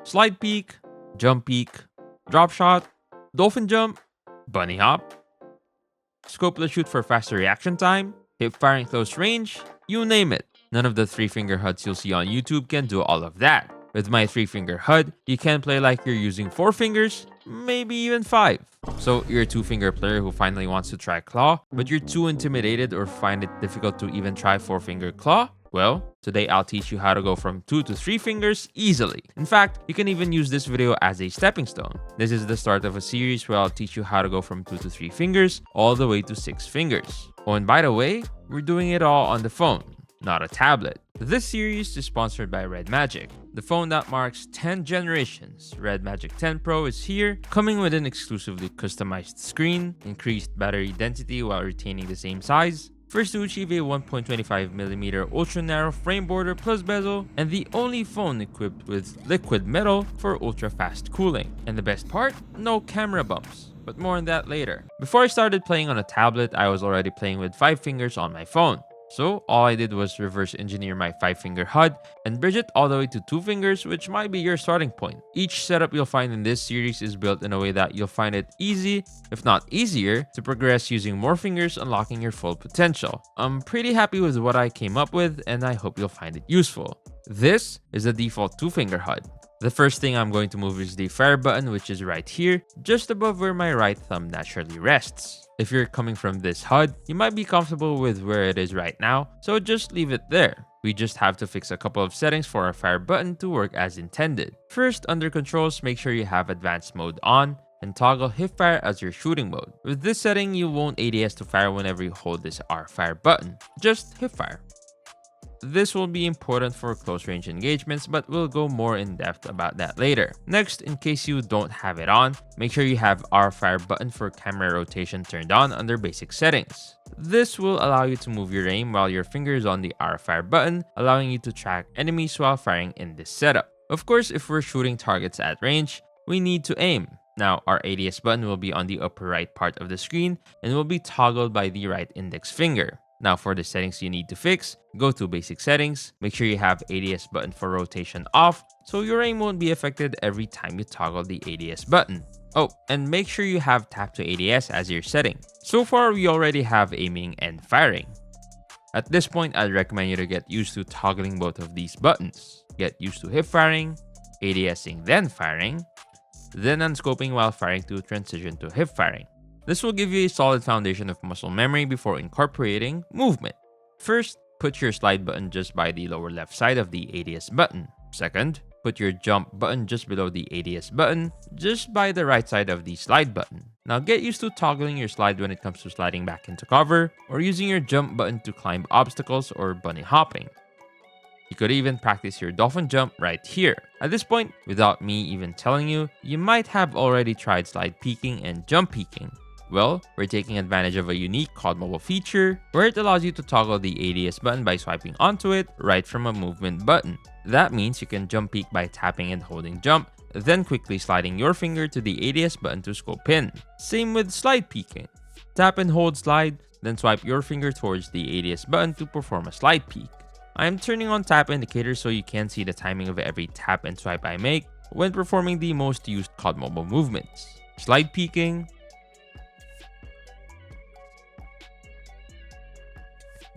slide peek, jump peek, drop shot, dolphin jump, bunny hop, scopeless shoot for faster reaction time, hip firing close range, you name it. None of the 3-finger HUDs you'll see on YouTube can do all of that. With my 3-finger HUD, you can play like you're using 4 fingers, maybe even 5. So you're a 2-finger player who finally wants to try claw, but you're too intimidated or find it difficult to even try 4-finger claw? Well, today I'll teach you how to go from 2 to 3 fingers easily. In fact, you can even use this video as a stepping stone. This is the start of a series where I'll teach you how to go from 2 to 3 fingers all the way to 6 fingers. Oh, and by the way, we're doing it all on the phone, not a tablet. This series is sponsored by Red Magic, the phone that marks 10 generations. Red Magic 10 Pro is here, coming with an exclusively customized screen, increased battery density while retaining the same size, first to achieve a 1.25mm ultra narrow frame border plus bezel, and the only phone equipped with liquid metal for ultra fast cooling. And the best part? No camera bumps. But more on that later. Before I started playing on a tablet, I was already playing with 5 fingers on my phone. So all I did was reverse engineer my 5-finger HUD and bridge it all the way to 2 fingers, which might be your starting point. Each setup you'll find in this series is built in a way that you'll find it easy, if not easier, to progress using more fingers, unlocking your full potential. I'm pretty happy with what I came up with, and I hope you'll find it useful. This is the default 2-finger HUD. The first thing I'm going to move is the fire button, which is right here, just above where my right thumb naturally rests. If you're coming from this HUD, you might be comfortable with where it is right now, so just leave it there. We just have to fix a couple of settings for our fire button to work as intended. First, under controls, make sure you have advanced mode on and toggle hip fire as your shooting mode. With this setting, you won't ADS to fire whenever you hold this R fire button, just hip fire. This will be important for close range engagements, but we'll go more in depth about that later. Next, in case you don't have it on, make sure you have R fire button for camera rotation turned on under basic settings. This will allow you to move your aim while your finger is on the R fire button, allowing you to track enemies while firing in this setup. Of course, if we're shooting targets at range, we need to aim. Now, our ADS button will be on the upper right part of the screen and will be toggled by the right index finger. Now for the settings you need to fix, go to basic settings, make sure you have ADS button for rotation off so your aim won't be affected every time you toggle the ADS button. Oh, and make sure you have tap to ADS as your setting. So far we already have aiming and firing. At this point, I'd recommend you to get used to toggling both of these buttons. Get used to hip firing, ADSing then firing, then unscoping while firing to transition to hip firing. This will give you a solid foundation of muscle memory before incorporating movement. First, put your slide button just by the lower left side of the ADS button. Second, put your jump button just below the ADS button, just by the right side of the slide button. Now get used to toggling your slide when it comes to sliding back into cover, or using your jump button to climb obstacles or bunny hopping. You could even practice your dolphin jump right here. At this point, without me even telling you, you might have already tried slide peeking and jump peeking. Well, we're taking advantage of a unique COD mobile feature where it allows you to toggle the ADS button by swiping onto it right from a movement button. That means you can jump peek by tapping and holding jump, then quickly sliding your finger to the ADS button to scope in. Same with slide peeking. Tap and hold slide, then swipe your finger towards the ADS button to perform a slide peek. I am turning on tap indicator so you can see the timing of every tap and swipe I make when performing the most used COD mobile movements. Slide peeking,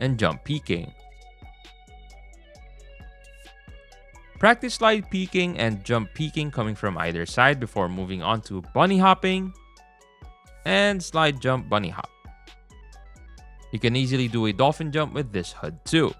and jump peeking. Practice slide peeking and jump peeking coming from either side before moving on to bunny hopping and slide jump bunny hop. You can easily do a dolphin jump with this HUD too.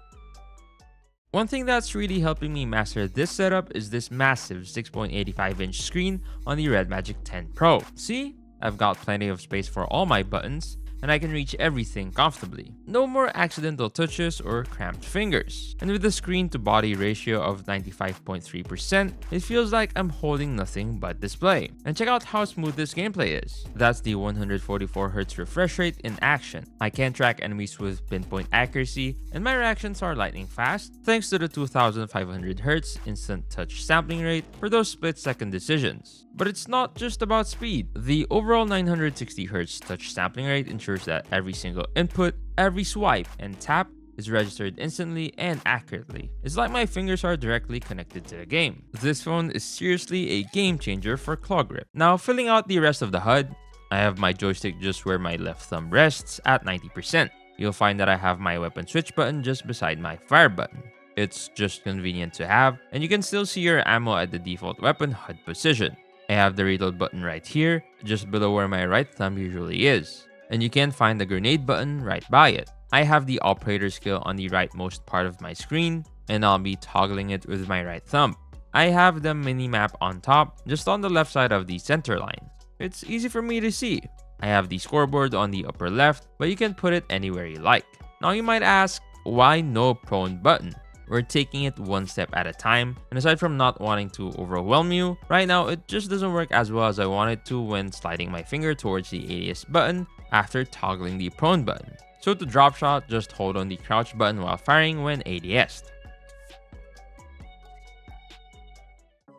One thing that's really helping me master this setup is this massive 6.85-inch screen on the Red Magic 10 Pro. See? I've got plenty of space for all my buttons, and I can reach everything comfortably. No more accidental touches or cramped fingers. And with the screen to body ratio of 95.3%, it feels like I'm holding nothing but display. And check out how smooth this gameplay is. That's the 144Hz refresh rate in action. I can track enemies with pinpoint accuracy, and my reactions are lightning fast thanks to the 2500Hz instant touch sampling rate for those split-second decisions. But it's not just about speed. The overall 960Hz touch sampling rate ensures that every single input, every swipe and tap is registered instantly and accurately. It's like my fingers are directly connected to the game. This phone is seriously a game changer for claw grip. Now, filling out the rest of the HUD, I have my joystick just where my left thumb rests at 90%. You'll find that I have my weapon switch button just beside my fire button. It's just convenient to have, and you can still see your ammo at the default weapon HUD position. I have the reload button right here, just below where my right thumb usually is. And you can find the grenade button right by it. I have the operator skill on the rightmost part of my screen, and I'll be toggling it with my right thumb. I have the mini-map on top, just on the left side of the center line. It's easy for me to see. I have the scoreboard on the upper left, but you can put it anywhere you like. Now you might ask, why no prone button? We're taking it one step at a time, and aside from not wanting to overwhelm you, right now it just doesn't work as well as I want it to when sliding my finger towards the ADS button after toggling the prone button. So to drop shot, just hold on the crouch button while firing when ADS'd.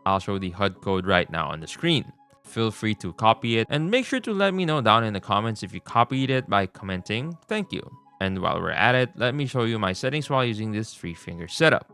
I'll show the HUD code right now on the screen. Feel free to copy it, and make sure to let me know down in the comments if you copied it by commenting "thank you." And while we're at it, let me show you my settings while using this 3-finger setup.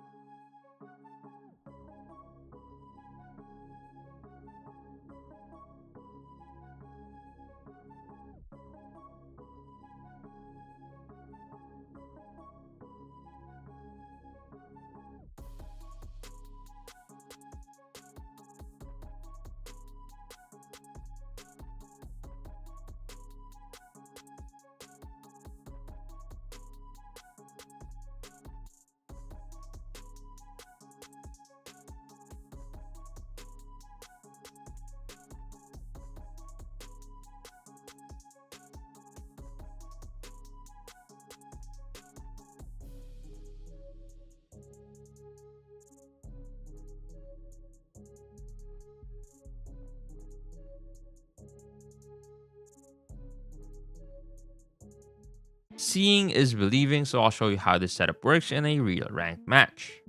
Seeing is believing, so I'll show you how this setup works in a real ranked match.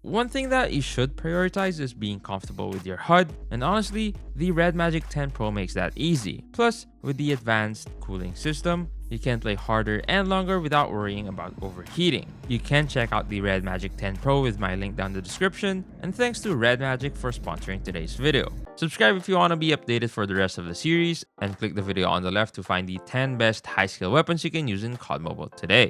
One thing that you should prioritize is being comfortable with your HUD, and honestly, the Red Magic 10 Pro makes that easy. Plus, with the advanced cooling system, you can play harder and longer without worrying about overheating. You can check out the Red Magic 10 Pro with my link down the description, and thanks to Red Magic for sponsoring today's video. Subscribe if you want to be updated for the rest of the series, and click the video on the left to find the 10 best high skill weapons you can use in COD Mobile today.